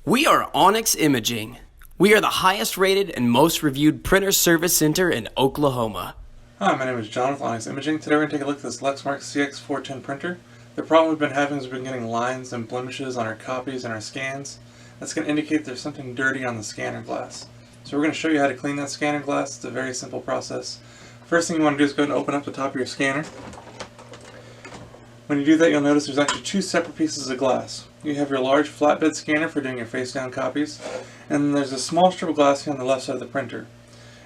We are Onyx Imaging. We are the highest rated and most reviewed printer service center in Oklahoma. Hi, my name is John with Onyx Imaging. Today we're going to take a look at this Lexmark CX410 printer. The problem we've been having is we've been getting lines and blemishes on our copies and our scans. That's going to indicate there's something dirty on the scanner glass. So we're going to show you how to clean that scanner glass. It's a very simple process. First thing you want to do is go ahead and open up the top of your scanner. When you do that, you'll notice there's actually two separate pieces of glass. You have your large flatbed scanner for doing your face-down copies, and then there's a small strip of glass here on the left side of the printer.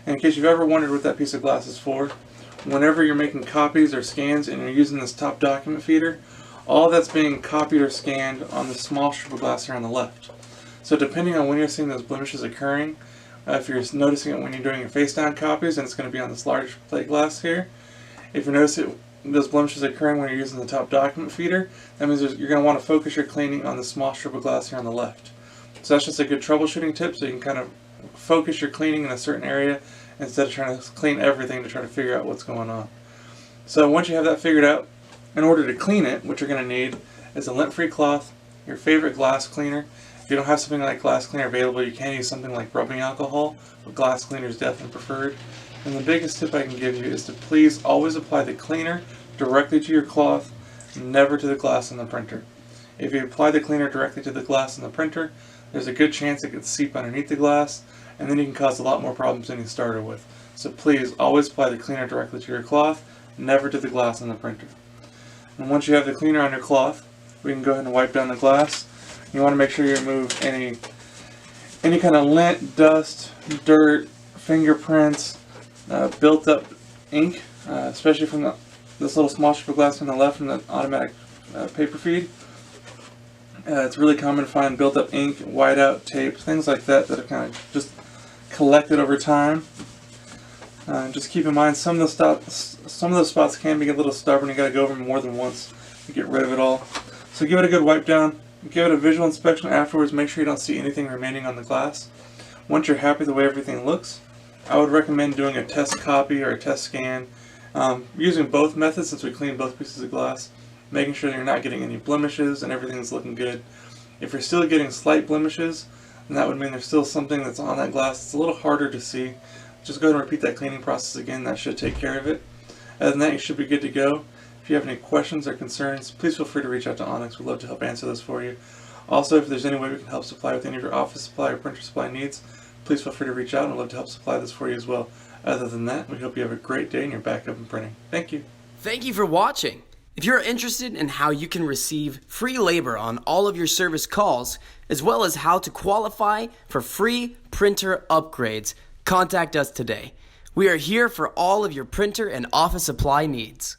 And in case you've ever wondered what that piece of glass is for, whenever you're making copies or scans and you're using this top document feeder, all that's being copied or scanned on the small strip of glass here on the left. So depending on when you're seeing those blemishes occurring, if you're noticing it when you're doing your face-down copies, and it's going to be on this large plate glass here. If you're noticing those blemishes occurring when you're using the top document feeder, that means you're going to want to focus your cleaning on the small strip of glass here on the left. So that's just a good troubleshooting tip, so you can kind of focus your cleaning in a certain area instead of trying to clean everything to try to figure out what's going on. So once you have that figured out, in order to clean it, what you're going to need is a lint-free cloth, your favorite glass cleaner. If you don't have something like glass cleaner available, you can use something like rubbing alcohol, but glass cleaner is definitely preferred. And the biggest tip I can give you is to please always apply the cleaner directly to your cloth, never to the glass on the printer. If you apply the cleaner directly to the glass on the printer, there's a good chance it could seep underneath the glass, and then you can cause a lot more problems than you started with. So please always apply the cleaner directly to your cloth, never to the glass on the printer. And once you have the cleaner on your cloth, we can go ahead and wipe down the glass. You want to make sure you remove any kind of lint, dust, dirt, fingerprints, built up ink, especially from this little small strip of glass on the left from the automatic paper feed. It's really common to find built up ink, whiteout, tape, things like that that have kind of just collected over time. Just keep in mind some of those spots can be a little stubborn. You got to go over them more than once to get rid of it all. So give it a good wipe down. Give it a visual inspection afterwards. Make sure you don't see anything remaining on the glass. Once you're happy the way everything looks, I would recommend doing a test copy or a test scan. Using both methods since we cleaned both pieces of glass, making sure that you're not getting any blemishes and everything's looking good. If you're still getting slight blemishes, then that would mean there's still something that's on that glass. It's a little harder to see. Just go ahead and repeat that cleaning process again. That should take care of it. Other than that, you should be good to go. If you have any questions or concerns, please feel free to reach out to Onyx. We'd love to help answer those for you. Also, if there's any way we can help supply with any of your office supply or printer supply needs, please feel free to reach out, and we'd love to help supply this for you as well. Other than that, we hope you have a great day and you're back up and printing. Thank you. Thank you for watching. If you're interested in how you can receive free labor on all of your service calls, as well as how to qualify for free printer upgrades, contact us today. We are here for all of your printer and office supply needs.